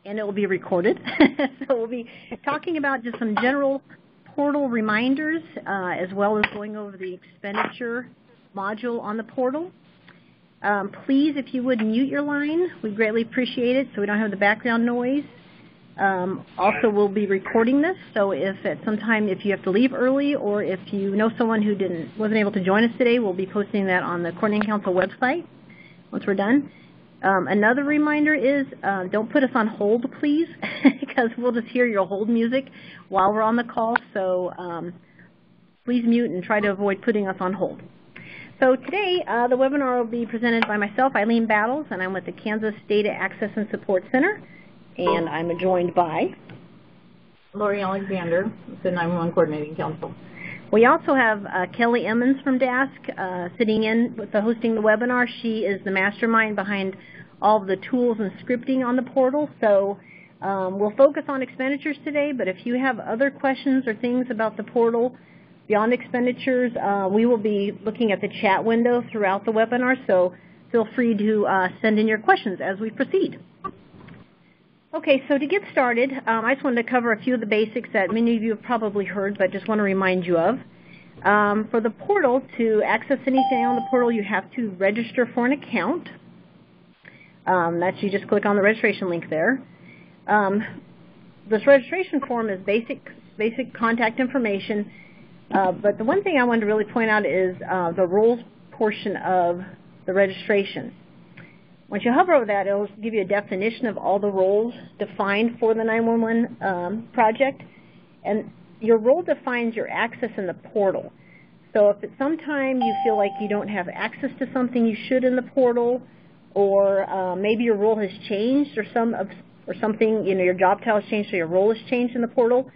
and it will be recorded. So we'll be talking about just some general portal reminders, as well as going over the expenditure module on the portal. Please, if you would, mute your line. We greatly appreciate it so we don't have the background noise. Also, we'll be recording this, so if at some time if you have to leave early or if you know someone who wasn't able to join us today, we'll be posting that on the Coordinating Council website once we're done. Another reminder is don't put us on hold, please, because we'll just hear your hold music while we're on the call, so please mute and try to avoid putting us on hold. So today, the webinar will be presented by myself, Eileen Battles, and I'm with the Kansas Data Access and Support Center. And I'm joined by Lori Alexander, the 911 Coordinating Council. We also have Kelly Emmons from DASC sitting in with hosting the webinar. She is the mastermind behind all of the tools and scripting on the portal. So we'll focus on expenditures today, but if you have other questions or things about the portal beyond expenditures, we will be looking at the chat window throughout the webinar, so feel free to send in your questions as we proceed. Okay, so to get started, I just wanted to cover a few of the basics that many of you have probably heard, but just want to remind you of. For the portal, to access anything on the portal, you have to register for an account. You just click on the registration link there. This registration form is basic contact information, but the one thing I wanted to really point out is the roles portion of the registration. Once you hover over that, it will give you a definition of all the roles defined for the 911 project. And your role defines your access in the portal. So if at some time you feel like you don't have access to something you should in the portal, or maybe your role has changed or something, your job title has changed so your role has changed in the portal,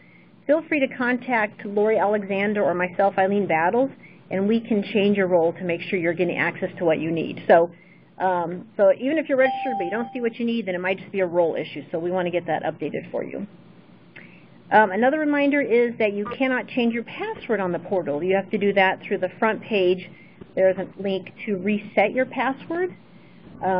feel free to contact Lori Alexander or myself, Eileen Battles, and we can change your role to make sure you're getting access to what you need. So even if you're registered but you don't see what you need, then it might just be a role issue. So we want to get that updated for you. Another reminder is that you cannot change your password on the portal. You have to do that through the front page. There's a link to reset your password.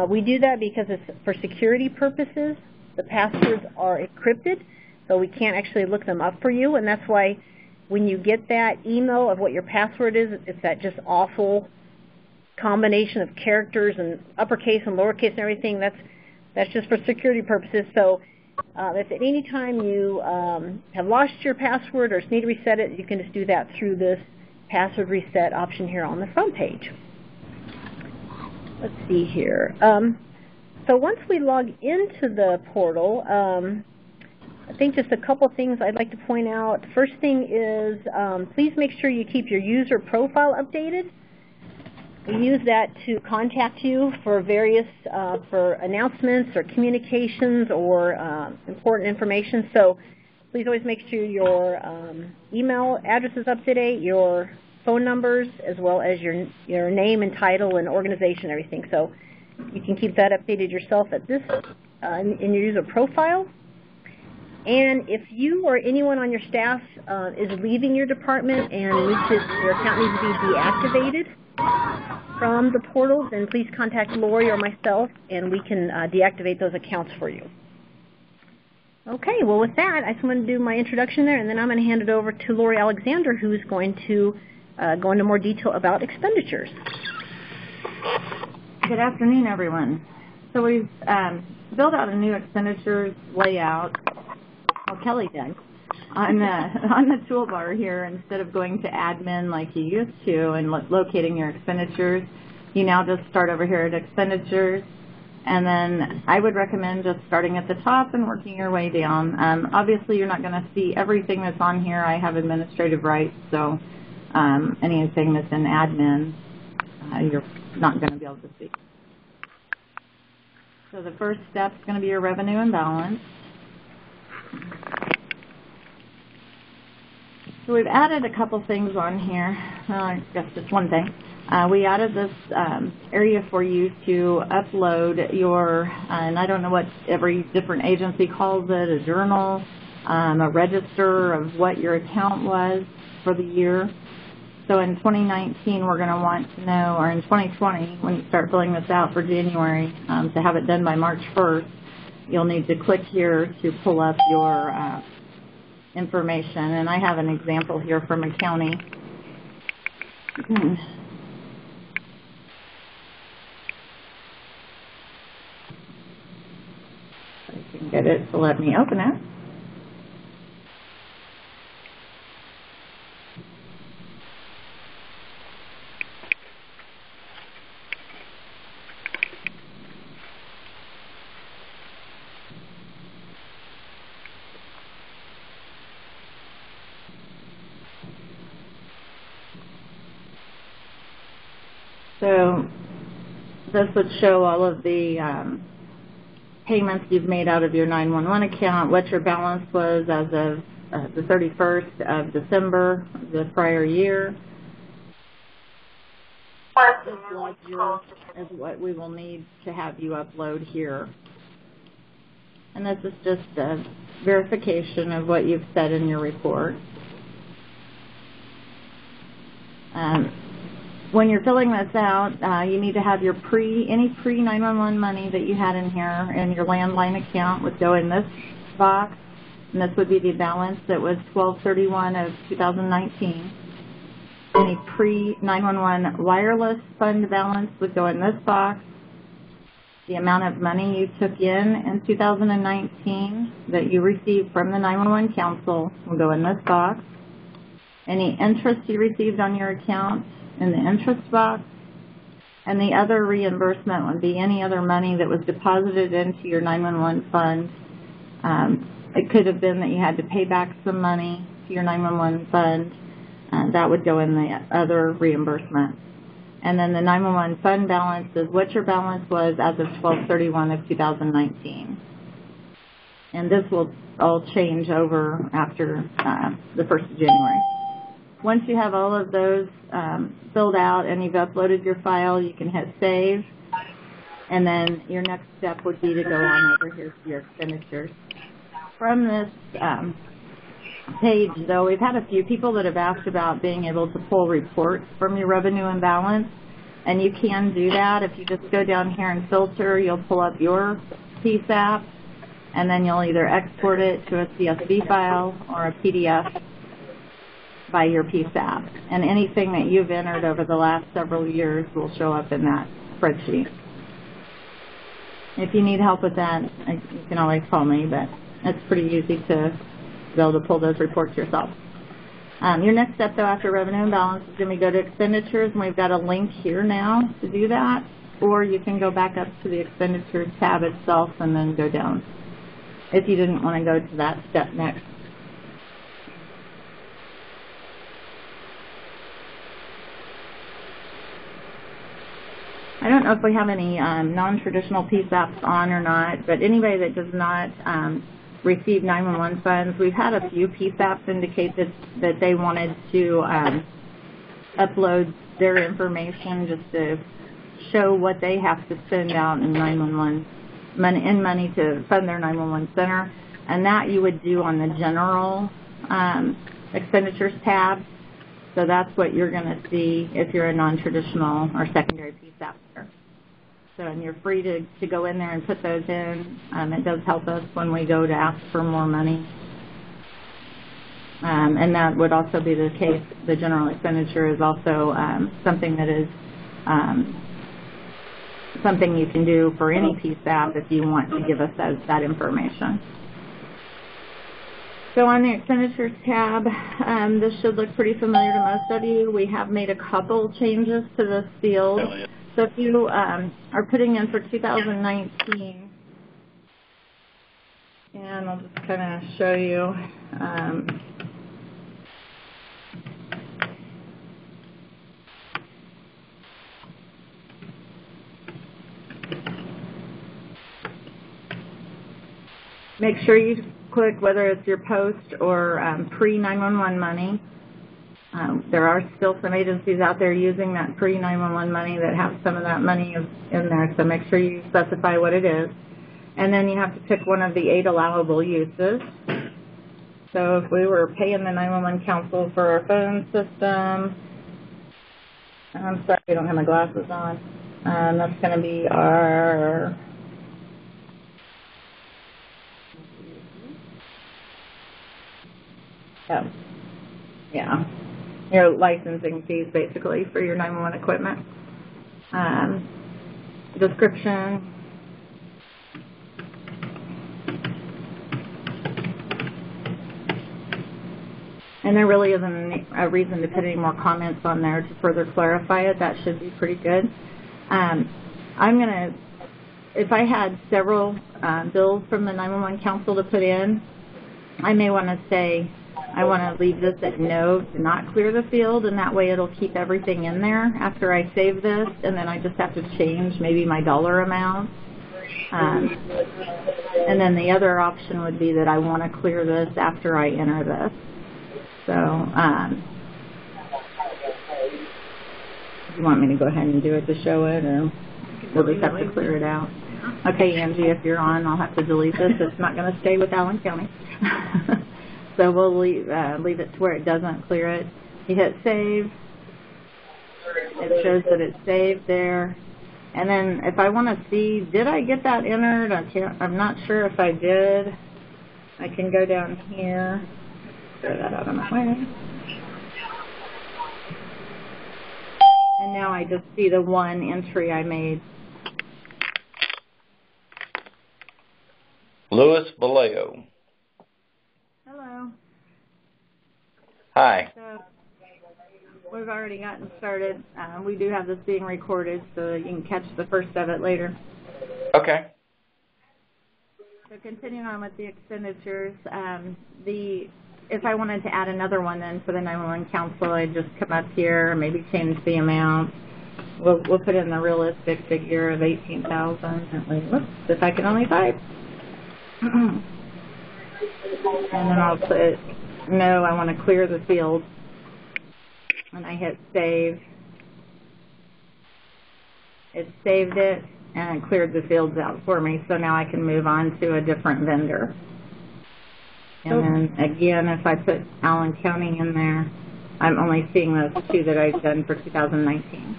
We do that because it's for security purposes. The passwords are encrypted, so we can't actually look them up for you. And that's why when you get that email of what your password is, it's that just awful combination of characters and uppercase and lowercase and everything. That's just for security purposes. So if at any time you have lost your password or need to reset it, you can just do that through this password reset option here on the front page. Let's see here. So once we log into the portal, I think just a couple things I'd like to point out. First thing is please make sure you keep your user profile updated. We use that to contact you for various, for announcements or communications or important information. So please always make sure your email address is up to date, your phone numbers, as well as your name and title and organization and everything. So you can keep that updated yourself at this in your user profile. And if you or anyone on your staff is leaving your department and your account needs to be deactivated from the portal, then please contact Lori or myself, and we can deactivate those accounts for you. Okay, well with that, I just want to do my introduction there, and then I'm going to hand it over to Lori Alexander, who's going to go into more detail about expenditures. Good afternoon, everyone. So we've built out a new expenditures layout, well, Kelly did, on the toolbar here. Instead of going to admin like you used to and locating your expenditures, you now just start over here at expenditures, and then I would recommend just starting at the top and working your way down. Obviously, you're not going to see everything that's on here. I have administrative rights, so anything that's in admin, you're not going to be able to see. So the first step is going to be your revenue and balance. So we've added a couple things on here. I guess just one thing. We added this area for you to upload your, and I don't know what every different agency calls it, a journal, a register of what your account was for the year. So in 2019, we're going to want to know, or in 2020, when you start filling this out for January, to have it done by March 1st, you'll need to click here to pull up your information. And I have an example here from a county. I can get it to let me open it. So this would show all of the payments you've made out of your 911 account, what your balance was as of the 31st of December of the prior year. This ledger is what we will need to have you upload here. And this is just a verification of what you've said in your report. When you're filling this out, you need to have your any pre-911 money that you had in here, and your landline account would go in this box, and this would be the balance that was 12/31 of 2019. Any pre-911 wireless fund balance would go in this box. The amount of money you took in 2019 that you received from the 911 council will go in this box. Any interest you received on your account in the interest box, and the other reimbursement would be any other money that was deposited into your 911 fund. It could have been that you had to pay back some money to your 911 fund. That would go in the other reimbursement. And then the 911 fund balance is what your balance was as of 12/31 of 2019. And this will all change over after the 1st of January. Once you have all of those filled out and you've uploaded your file, you can hit save. And then your next step would be to go on over here to your expenditures. From this page, though, we've had a few people that have asked about being able to pull reports from your revenue and balance. And you can do that. If you just go down here and filter, you'll pull up your PSAP, and then you'll either export it to a CSV file or a PDF by your PSAP. And anything that you've entered over the last several years will show up in that spreadsheet. If you need help with that, you can always call me, but it's pretty easy to be able to pull those reports yourself. Your next step, though, after revenue and balance is going to go to expenditures, and we've got a link here now to do that, or you can go back up to the expenditures tab itself and then go down if you didn't want to go to that step next. I don't know if we have any non-traditional PSAPs on or not, but anybody that does not receive 911 funds, we've had a few PSAPs indicate that they wanted to upload their information just to show what they have to send out in 911 money to fund their 911 center, and that you would do on the general expenditures tab. So that's what you're going to see if you're a non-traditional or secondary PSAP. So, and you're free to go in there and put those in. It does help us when we go to ask for more money. And that would also be the case. The general expenditure is also something that is something you can do for any PSAP if you want to give us that information. So on the expenditures tab, this should look pretty familiar to most of you. We have made a couple changes to this field. So if you are putting in for 2019, and I'll just kind of show you. Make sure you click whether it's your post or pre-911 money. There are still some agencies out there using that pre-911 money that have some of that money in there, so make sure you specify what it is. And then you have to pick one of the 8 allowable uses. So if we were paying the 911 council for our phone system, I'm sorry I don't have my glasses on, that's going to be our So, yeah, your licensing fees basically for your 911 equipment. Description. And there really isn't a reason to put any more comments on there to further clarify it. That should be pretty good. I'm going to, if I had several bills from the 911 council to put in, I may want to say, I want to leave this at no, to not clear the field, and that way it'll keep everything in there after I save this, and then I just have to change maybe my dollar amount. And then the other option would be that I want to clear this after I enter this. So, you want me to go ahead and do it to show it, or we'll just have to clear it out? Okay, Angie, if you're on, I'll have to delete this. It's not going to stay with Allen County. So we'll leave it to where it doesn't clear it. You hit save. It shows that it's saved there. And then if I want to see, did I get that entered? I'm not sure if I did. I can go down here. Throw that out of my way. And now I just see the one entry I made. Louis Vallejo. Hello. Hi. So we've already gotten started. We do have this being recorded, so you can catch the first of it later. Okay. So continuing on with the expenditures, if I wanted to add another one then for the 911 council, I'd just come up here, maybe change the amount. We'll put in the realistic figure of $18,000. Whoops, if I can only type. And then I'll put, no, I want to clear the field. And I hit save. It saved it and it cleared the fields out for me. So now I can move on to a different vendor. And then again, if I put Allen County in there, I'm only seeing those two that I've done for 2019.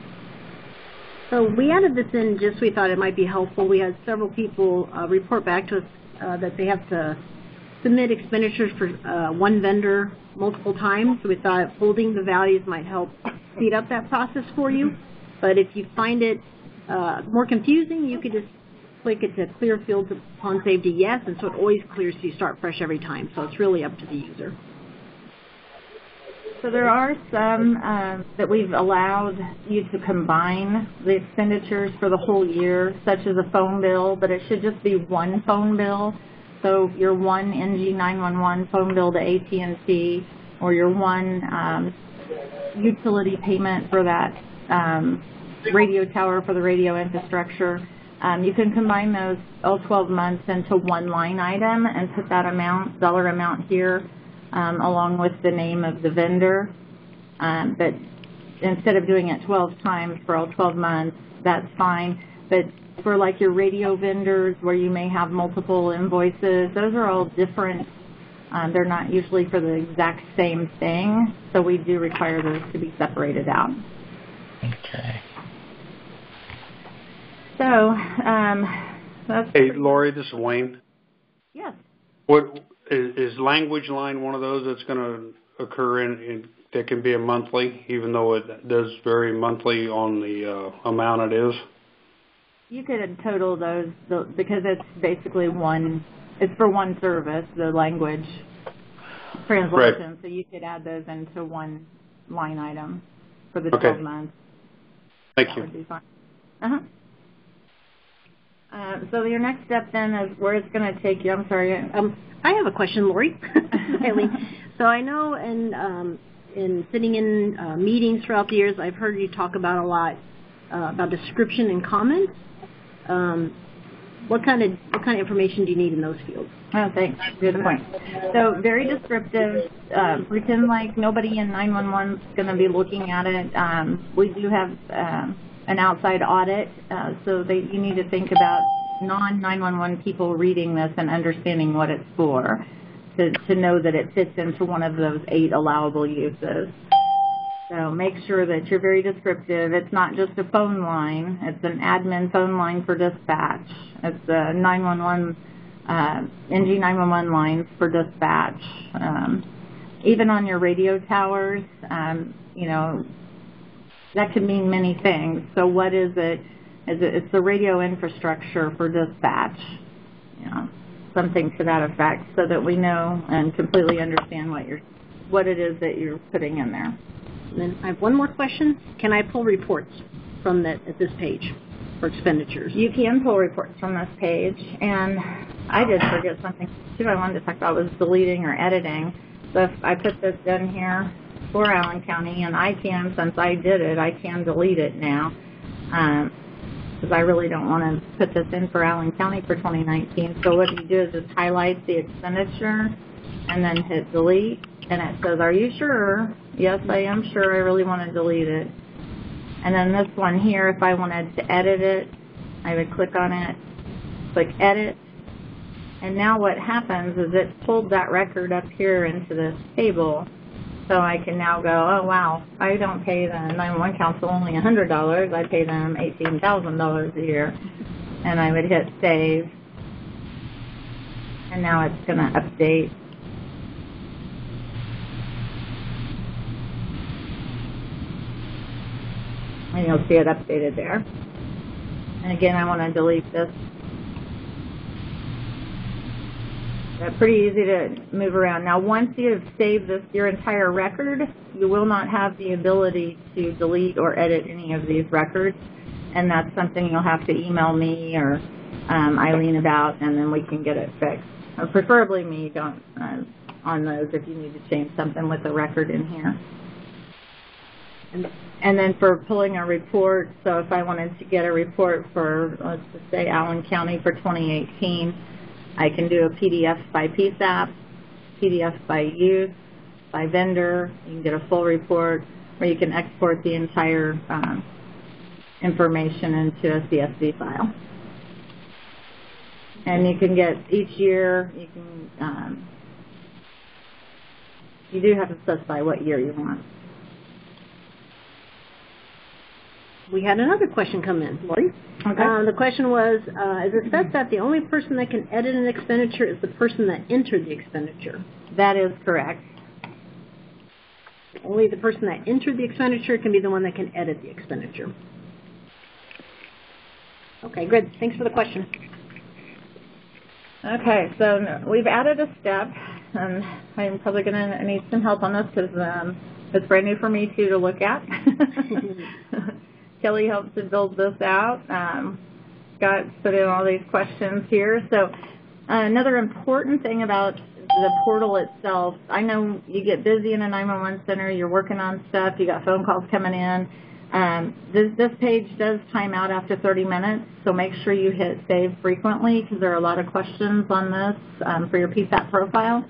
So we added this in just, we thought it might be helpful. We had several people report back to us that they have to submit expenditures for one vendor multiple times. So we thought holding the values might help speed up that process for you. But if you find it more confusing, you could just click it to clear fields upon save to yes, and so it always clears so you start fresh every time. So it's really up to the user. So there are some that we've allowed you to combine the expenditures for the whole year, such as a phone bill, but it should just be one phone bill. So your one NG 911 phone bill to AT&T, or your one utility payment for that radio tower for the radio infrastructure. You can combine those all 12 months into one line item and put that amount, dollar amount here, along with the name of the vendor. But instead of doing it 12 times for all 12 months, that's fine. But for like your radio vendors where you may have multiple invoices, those are all different. They're not usually for the exact same thing, so we do require those to be separated out. Okay. So, that's... Hey, Lori, this is Wayne. Yes. What is language line one of those that's going to occur in that can be a monthly, even though it does vary monthly on the amount it is? You could total those because it's basically one. It's for one service, the language translation. Right. So you could add those into one line item for the 12 months. Thank you. That would be fine. So your next step then is where it's going to take you. I'm sorry. I have a question, Lori. So I know in sitting in meetings throughout the years, I've heard you talk about a lot about description and comments. What kind of information do you need in those fields? Oh, thanks. Good point. So very descriptive. Pretend like nobody in 911 is going to be looking at it. We do have an outside audit, so you need to think about non-911 people reading this and understanding what it's for, to know that it fits into one of those 8 allowable uses. So make sure that you're very descriptive. It's not just a phone line. It's an admin phone line for dispatch. It's a 911, NG 911 lines for dispatch. even on your radio towers, you know, that could mean many things. So what is it? It's the radio infrastructure for dispatch, you know, something to that effect, so that we know and completely understand what it is that you're putting in there. And then I have one more question. Can I pull reports from at this page for expenditures? You can pull reports from this page, and I did forget something too I wanted to talk about, was deleting or editing. So if I put this in here for Allen County, and I can, since I did it, I can delete it now, because I really don't want to put this in for Allen County for 2019. So what you do is just highlight the expenditure and then hit delete, and it says, are you sure? Yes, I am sure. I really want to delete it. And then this one here, if I wanted to edit it, I would click on it, click edit, and now what happens is it pulled that record up here into this table. So I can now go, oh wow, I don't pay the 911 council only $100, I pay them $18,000 a year. And I would hit save, and now it's going to update. And you'll see it updated there. And again, I want to delete this. They're pretty easy to move around. Now, once you have saved your entire record, you will not have the ability to delete or edit any of these records, and that's something you'll have to email me or Eileen about, and then we can get it fixed. Or preferably me on those if you need to change something with the record in here. And then for pulling a report, so if I wanted to get a report for, let's just say, Allen County for 2018, I can do a PDF by PSAP, PDF by use, by vendor. You can get a full report, or you can export the entire information into a CSV file. And you can get each year, you can, you do have to specify what year you want. We had another question come in, Lori. Okay. The question was, is it said that the only person that can edit an expenditure is the person that entered the expenditure? That is correct. Only the person that entered the expenditure can be the one that can edit the expenditure. Okay, good. Thanks for the question. Okay, so we've added a step, and I'm probably going to need some help on this because it's brand new for me too to look at. Kelly helped to build this out. Scott put in all these questions here. So another important thing about the portal itself, I know you get busy in a 911 center, you're working on stuff, you got phone calls coming in. This page does time out after 30 minutes, so make sure you hit save frequently because there are a lot of questions on this for your PSAP profile.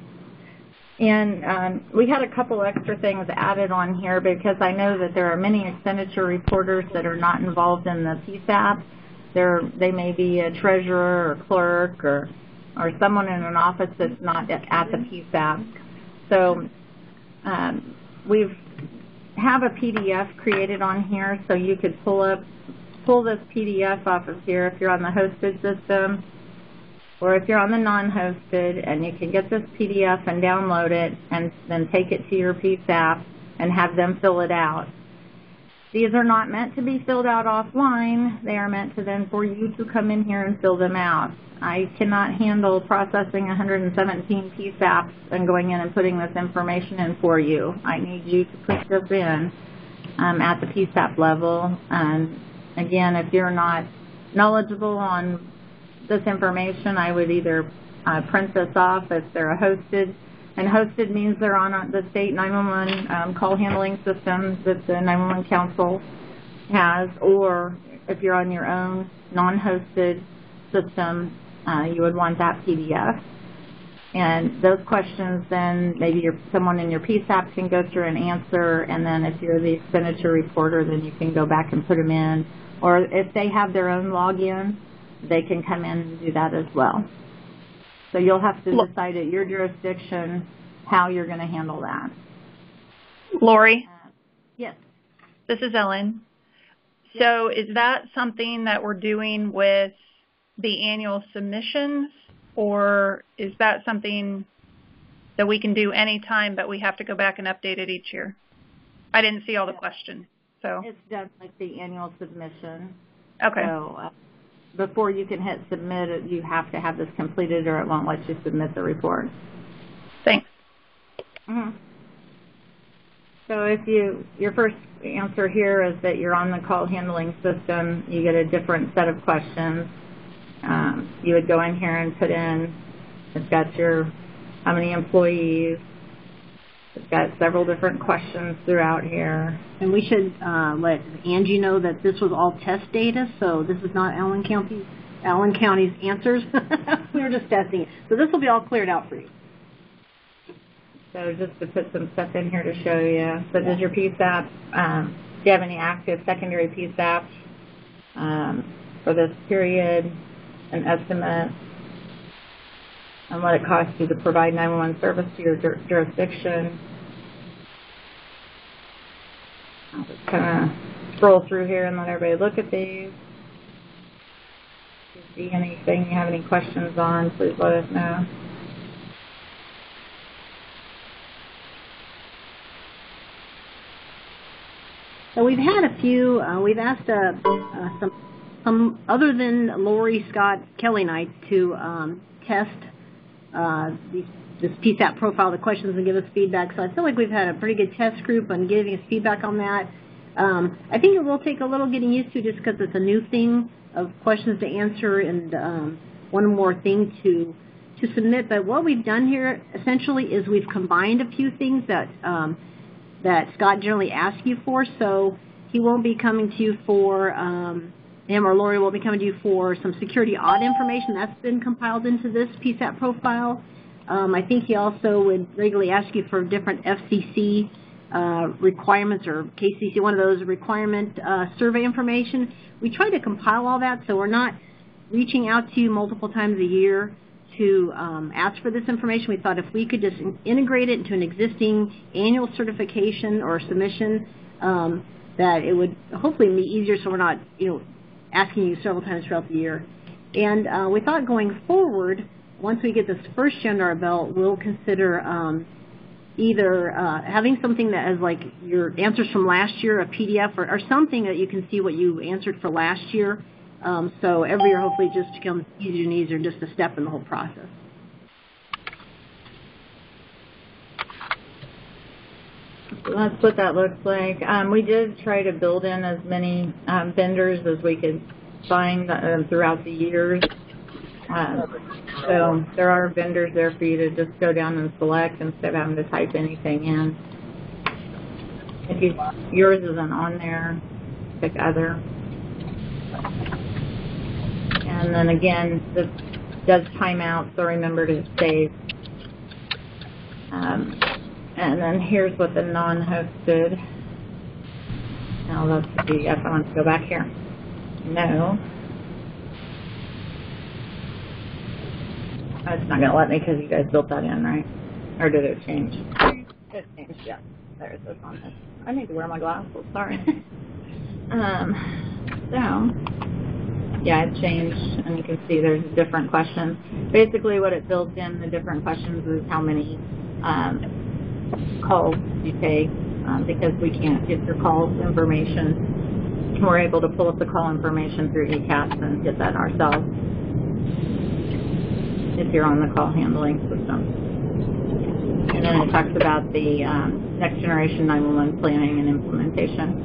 And we had a couple extra things added on here because I know that there are many expenditure reporters that are not involved in the PSAP. They may be a treasurer or clerk or someone in an office that's not at the PSAP. So we have a PDF created on here, so you could pull this PDF off of here if you're on the hosted system, or if you're on the non-hosted, and you can get this PDF and download it and then take it to your PSAP and have them fill it out. These are not meant to be filled out offline. They are meant to then for you to come in here and fill them out. I cannot handle processing 117 PSAPs and going in and putting this information in for you. I need you to put this in at the PSAP level. And again, if you're not knowledgeable on this information, I would either print this off if they're hosted, and hosted means they're on the state 911 call handling system that the 911 Council has, or if you're on your own non-hosted system, you would want that PDF. And those questions then maybe someone in your PSAP can go through and answer, and then if you're the expenditure reporter, then you can go back and put them in, or if they have their own login, they can come in and do that as well. So you'll have to decide at your jurisdiction how you're going to handle that. Lori? Yes. This is Ellen. So is that something that we're doing with the annual submissions, or is that something So we can do any time, but we have to go back and update it each year. I didn't see all the questions. So it's done like the annual submission. Okay. So before you can hit submit, you have to have this completed or it won't let you submit the report. Thanks. Mm-hmm. So if your first answer here is that you're on the call handling system, you get a different set of questions. You would go in here and put in, it's got your how many employees. It's got several different questions throughout here. And we should let Angie know that this was all test data, so this is not Allen County's answers. We were just testing it. So this will be all cleared out for you. So just to put some stuff in here to show you. So does your PSAP, do you have any active secondary PSAPs for this period, an estimate, and what it costs you to provide 911 service to your jurisdiction? I'll just kind of scroll through here and let everybody look at these. If you see anything you have any questions on, please let us know. So we've had a few, we've asked some other than Lori, Scott, Kelly and I to test this PSAP profile, the questions, and give us feedback. So I feel like we've had a pretty good test group on giving us feedback on that. I think it will take a little getting used to just because it's a new thing of questions to answer and one more thing to submit. But what we've done here essentially is we've combined a few things that Scott generally asks you for. So he won't be coming to you for, him or Lori will be coming to you for some security audit information that's been compiled into this PSAP profile. I think he also would regularly ask you for different FCC requirements or KCC, one of those requirement survey information. We try to compile all that so we're not reaching out to you multiple times a year to ask for this information. We thought if we could just integrate it into an existing annual certification or submission, that it would hopefully be easier so we're not, asking you several times throughout the year. And we thought going forward, once we get this first year under our belt, we'll consider either having something that has like your answers from last year, a PDF, or something that you can see what you answered for last year. So every year, hopefully, just becomes easier and easier, just a step in the whole process. So that's what that looks like. We did try to build in as many vendors as we could find throughout the years. So there are vendors there for you to just go down and select instead of having to type anything in. If yours isn't on there, pick other. And then again, this does timeout, so remember to save. And then here's what the non-hosted. Now let's see if I want to go back here. No. It's not going to let me because you guys built that in, right? Or did it change? It changed, yeah. There it says on this. I need to wear my glasses, sorry. Yeah, it changed, and you can see there's different questions. Basically, what it built in, the different questions, is how many calls you take, because we can't get your call information. We're able to pull up the call information through ECAS and get that ourselves if you're on the call handling system. And then it talks about the next generation 911 planning and implementation.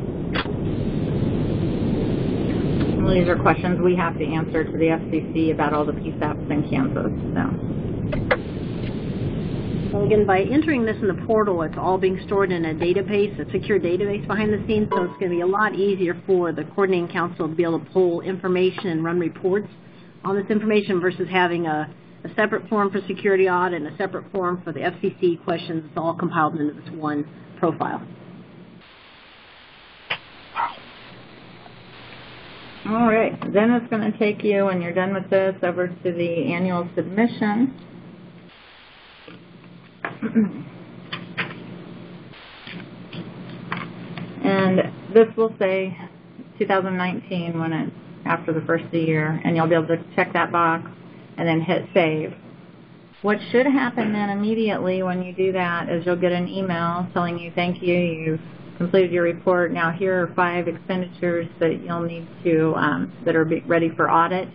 Well, these are questions we have to answer to the FCC about all the PSAPs in Kansas. So again, by entering this in the portal, it's all being stored in a database, a secure database behind the scenes, so it's going to be a lot easier for the coordinating council to be able to pull information and run reports on this information versus having a separate form for security audit and a separate form for the FCC questions. It's all compiled into this one profile. All right, then it's going to take you, when you're done with this, over to the annual submission. And this will say 2019 when it's after the first of the year, and you'll be able to check that box and then hit save. What should happen then immediately when you do that is you'll get an email telling you, thank you, you've completed your report. Now here are 5 expenditures that you'll need to, that are ready for audit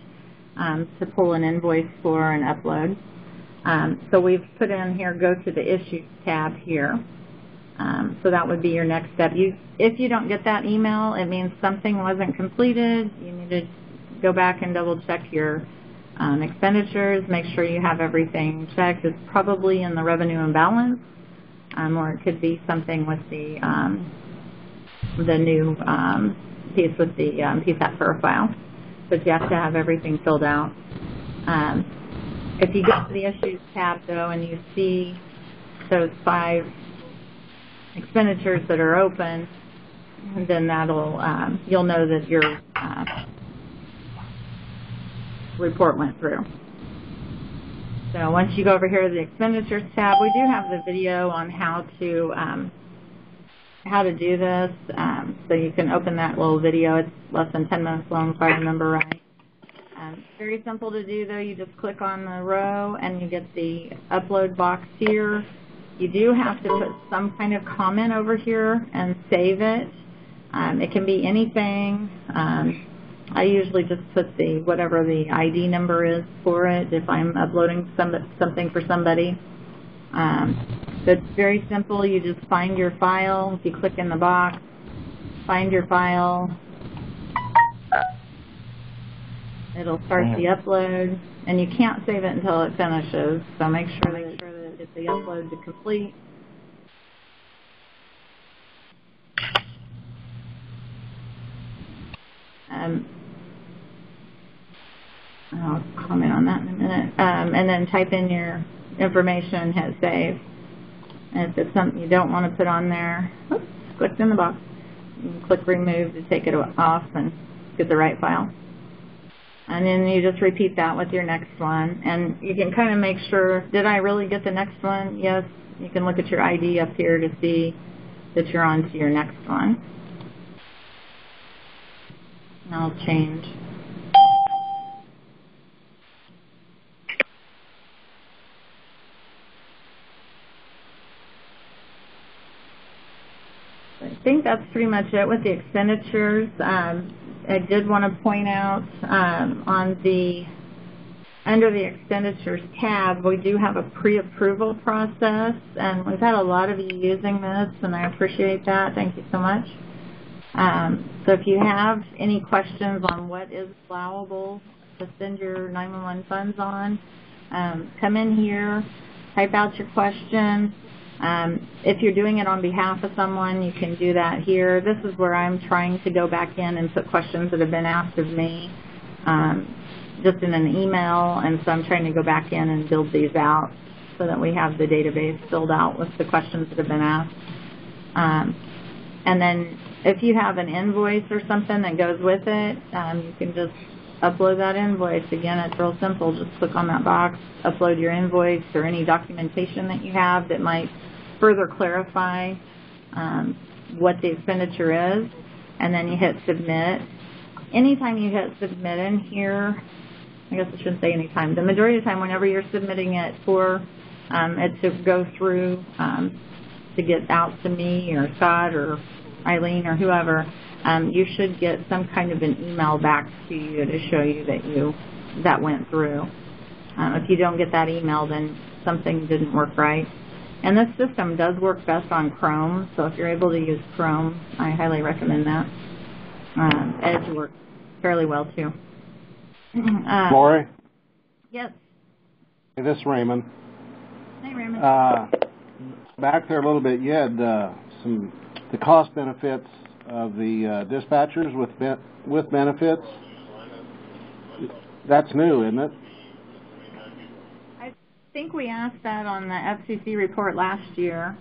to pull an invoice for and upload. So we've put in here, go to the Issues tab here. So that would be your next step. If you don't get that email, it means something wasn't completed. You need to go back and double check your expenditures, make sure you have everything checked. It's probably in the revenue and balance, or it could be something with the new piece with the PSAP profile. But you have to have everything filled out. If you go to the Issues tab, though, and you see those 5 expenditures that are open, then that'll you'll know that your report went through. So once you go over here to the Expenditures tab, we do have the video on how to do this. So you can open that little video. It's less than 10 minutes long, if I remember right. Very simple to do, though. You just click on the row and you get the upload box here. You do have to put some kind of comment over here and save it. It can be anything. I usually just put whatever the ID number is for it if I'm uploading something for somebody. So it's very simple. You just find your file. If you click in the box, find your file. It'll start the upload, and you can't save it until it finishes. So make sure that it's the upload to complete. I'll comment on that in a minute. And then type in your information, hit save. And if it's something you don't want to put on there, oops, clicked in the box. You can click remove to take it off and get the right file. And then you just repeat that with your next one. And you can kind of make sure, did I really get the next one? Yes. You can look at your ID up here to see that you're on to your next one. And I'll change. I think that's pretty much it with the expenditures. I did want to point out under the Expenditures tab, we do have a pre-approval process, and we've had a lot of you using this, and I appreciate that. Thank you so much. So if you have any questions on what is allowable to spend your 911 funds on, come in here, type out your question. If you're doing it on behalf of someone, you can do that here. This is where I'm trying to go back in and put questions that have been asked of me just in an email, and so I'm trying to go back in and build these out so that we have the database filled out with the questions that have been asked. And then if you have an invoice or something that goes with it, you can just upload that invoice. Again, it's real simple. Just click on that box, upload your invoice or any documentation that you have that might further clarify what the expenditure is, and then you hit submit. Anytime you hit submit in here, I guess I shouldn't say anytime, the majority of the time whenever you're submitting it for it to go through to get out to me or Scott or Eileen or whoever, you should get some kind of an email back to you to show you that went through. If you don't get that email, then something didn't work right. And this system does work best on Chrome, so if you're able to use Chrome, I highly recommend that. Edge works fairly well too. Lori? Yes. Hey, this is Raymond. Hey, Raymond. Back there a little bit, you had the cost benefits of the dispatchers with benefits. That's new, isn't it? I think we asked that on the FCC report last year.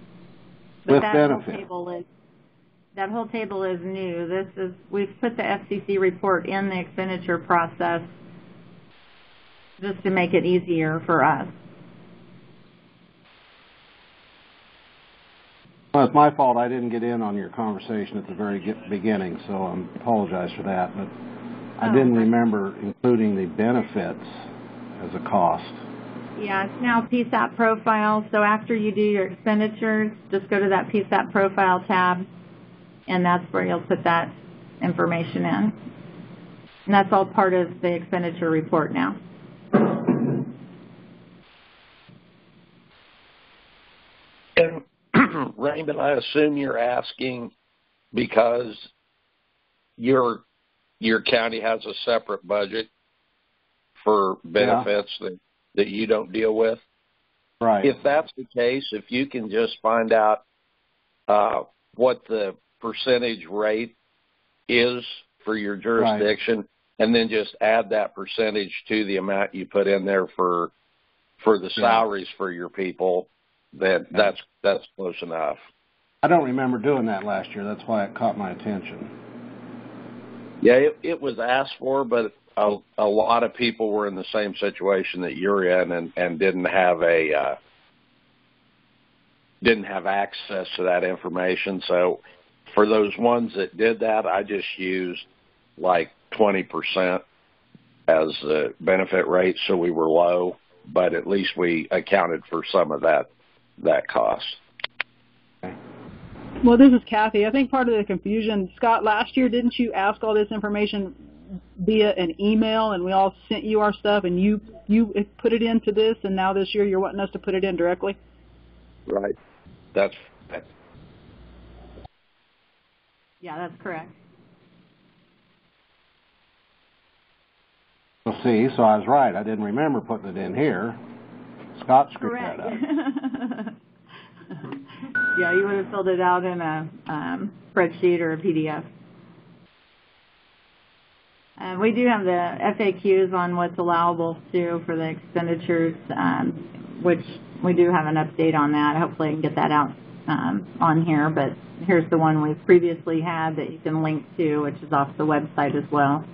But With that benefit. That whole table is new. We've put the FCC report in the expenditure process just to make it easier for us. Well, it's my fault I didn't get in on your conversation at the very beginning, so I apologize for that. But I didn't remember including the benefits as a cost. Yeah, it's now PSAP profile. So after you do your expenditures, just go to that PSAP profile tab, and that's where you'll put that information in. And that's all part of the expenditure report now. And Raymond, I assume you're asking because your county has a separate budget for benefits that you don't deal with. Right. If that's the case, if you can just find out what the percentage rate is for your jurisdiction, and then just add that percentage to the amount you put in there for the salaries for your people, then that's close enough. I don't remember doing that last year. That's why it caught my attention. Yeah, it was asked for, but a lot of people were in the same situation that you're in and didn't have access to that information. So for those ones that did that, I just used like 20% as the benefit rate, so we were low, but at least we accounted for some of that cost. Well, this is Kathy. I think part of the confusion, Scott, last year, didn't you ask all this information via an email, and we all sent you our stuff, and you put it into this, and now this year you're wanting us to put it in directly? Right. Yeah, that's correct. Well, see, so I was right. I didn't remember putting it in here. Scott screwed that up. Yeah, you would have filled it out in a spreadsheet or a PDF. We do have the FAQs on what's allowable too for the expenditures, which we do have an update on that. Hopefully I can get that out on here, but here's the one we've previously had that you can link to, which is off the website as well.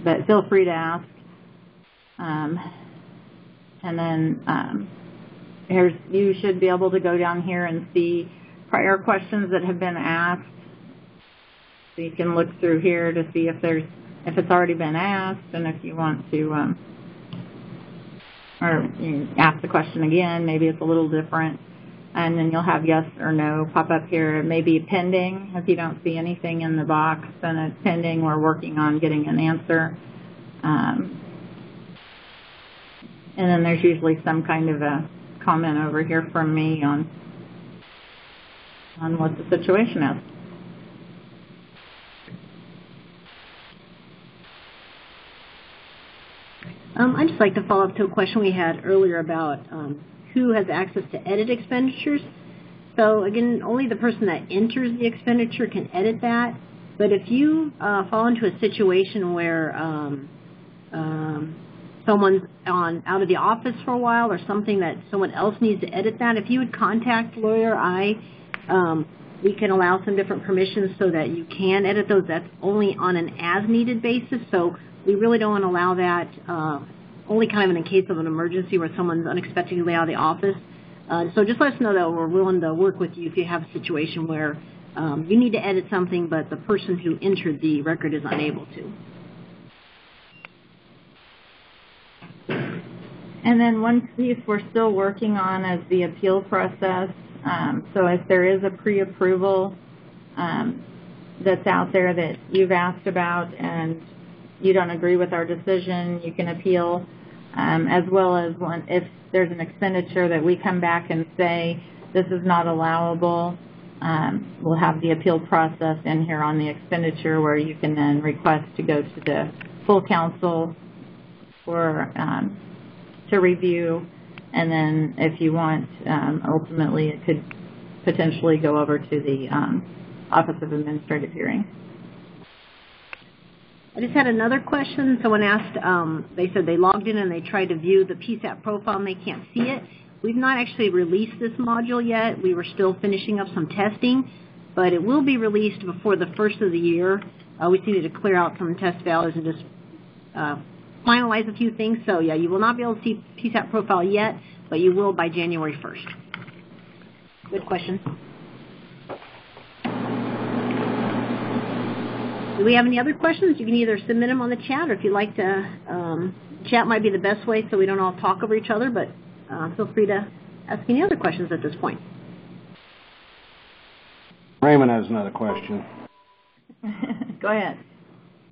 But feel free to ask. And then you should be able to go down here and see prior questions that have been asked. So you can look through here to see if it's already been asked, and if you want to or you ask the question again, maybe it's a little different. And then you'll have yes or no pop up here. It may be pending. If you don't see anything in the box, then it's pending. We're working on getting an answer. And then there's usually some kind of a comment over here from me on what the situation is. I'd just like to follow up to a question we had earlier about who has access to edit expenditures. So again, only the person that enters the expenditure can edit that. But if you fall into a situation where someone's out of the office for a while, or something that someone else needs to edit that, if you would contact Lawyer we can allow some different permissions so that you can edit those. That's only on an as-needed basis, so we really don't want to allow that only kind of in a case of an emergency where someone's unexpectedly out of the office. So just let us know that we're willing to work with you if you have a situation where you need to edit something, but the person who entered the record is unable to. And then one piece we're still working on is the appeal process. So if there is a pre-approval that's out there that you've asked about and you don't agree with our decision, you can appeal, as well as if there's an expenditure that we come back and say this is not allowable, we'll have the appeal process in here on the expenditure where you can then request to go to the full council for to review, and then if you want, ultimately it could potentially go over to the Office of Administrative Hearing. I just had another question. Someone asked, they said they logged in and they tried to view the PSAP profile and they can't see it. We've not actually released this module yet. We were still finishing up some testing, but it will be released before the first of the year. We just needed to clear out some test values and just finalize a few things. So yeah, you will not be able to see PSAP profile yet, but you will by January 1st. Good question. Do we have any other questions? You can either submit them on the chat, or if you'd like to, chat might be the best way so we don't all talk over each other, but feel free to ask any other questions at this point. Raymond has another question. Go ahead.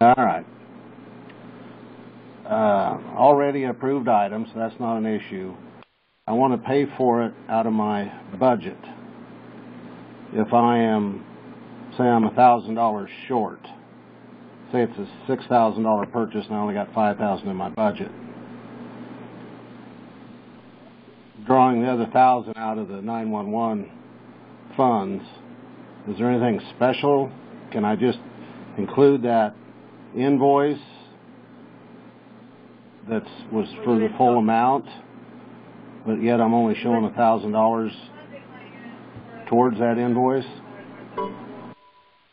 All right. Already approved item, so that's not an issue. I want to pay for it out of my budget. If I am, say I'm $1,000 short, say it's a $6,000 purchase and I only got $5,000 in my budget, drawing the other $1,000 out of the 911 funds, is there anything special? Can I just include that invoice that was for the full amount, but yet I'm only showing $1,000 towards that invoice?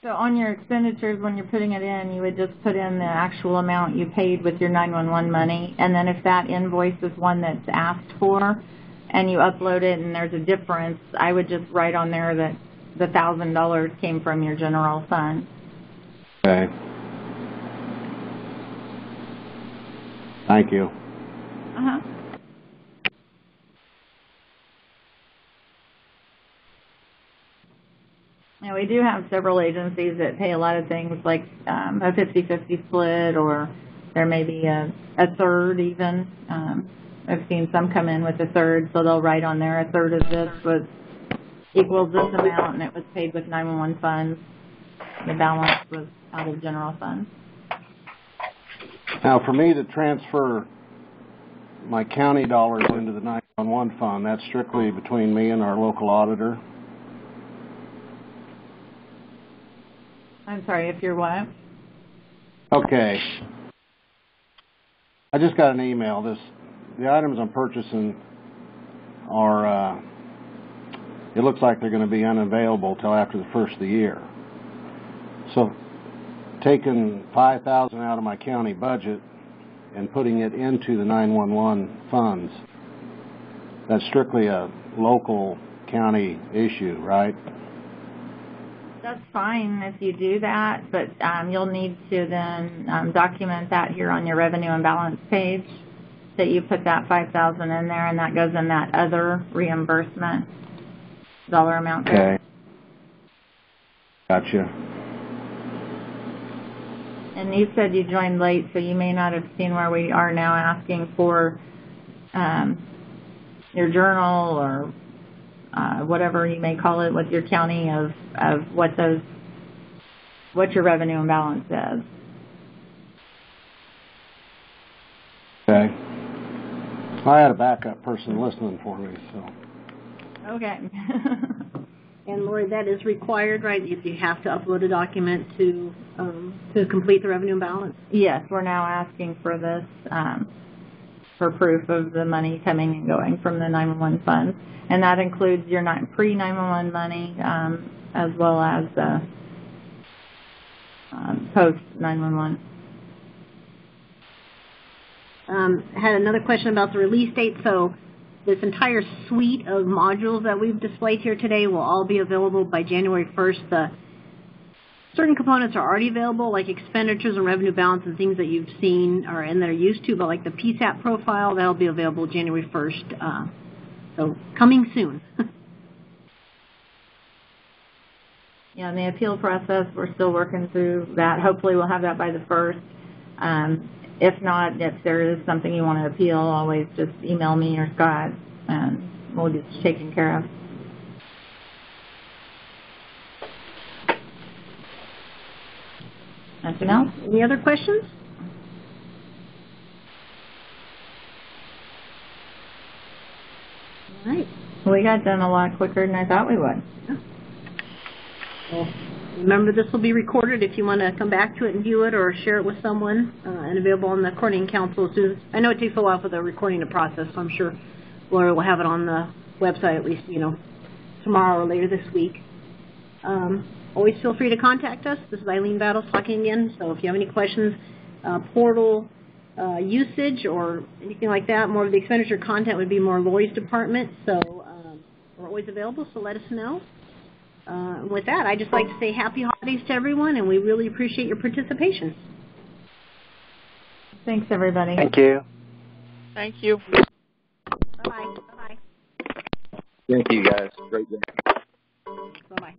So on your expenditures, when you're putting it in, you would just put in the actual amount you paid with your 911 money, and then if that invoice is one that's asked for and you upload it and there's a difference, I would just write on there that the $1,000 came from your general fund. Okay. Thank you. Uh-huh. Now, we do have several agencies that pay a lot of things like a 50-50 split, or there may be a third even. I've seen some come in with a third, so they'll write on there a third of this was equals this amount, and it was paid with 911 funds. The balance was out of general funds. Now, for me to transfer my county dollars into the 911 fund, that's strictly between me and our local auditor. I'm sorry, if you're what? Okay. I just got an email. The items I'm purchasing are, it looks like they're going to be unavailable till after the first of the year. So taking $5,000 out of my county budget and putting it into the 911 funds, that's strictly a local county issue, right? That's fine if you do that, but you'll need to then document that here on your revenue and balance page, that you put that $5,000 in there, and that goes in that other reimbursement dollar amount. Okay. Gotcha. And you said you joined late, so you may not have seen where we are now asking for your journal or whatever you may call it with your county of what your revenue and balance is. Okay. I had a backup person listening for me, so. Okay. And Lori, that is required, right? If you have to upload a document to complete the revenue and balance. Yes, we're now asking for this for proof of the money coming and going from the 911 funds, and that includes your pre-911 money as well as post-911. Had another question about the release date. So this entire suite of modules that we've displayed here today will all be available by January 1st. Certain components are already available, like expenditures and revenue balance and things that you've seen or and that are used to, but like the PSAP profile, that'll be available January 1st. So coming soon. Yeah, and the appeal process, we're still working through that. Hopefully we'll have that by the 1st. If not, if there is something you want to appeal, always just email me or Scott, and we'll get it taken care of. Nothing else? Any other questions? All right. We got done a lot quicker than I thought we would. Yeah. Well, remember, this will be recorded if you want to come back to it and view it or share it with someone, and available on the recording council as soon as. I know it takes a while for the recording to process, so I'm sure Laura will have it on the website at least, tomorrow or later this week. Always feel free to contact us. This is Eileen Battles talking again, so if you have any questions, portal usage or anything like that, more of the expenditure content would be more Lori's department, so we're always available, so let us know. With that, I'd just like to say happy holidays to everyone, and we really appreciate your participation. Thanks, everybody. Thank you. Thank you. Bye-bye. Bye-bye. Thank you, guys. Great day. Bye-bye.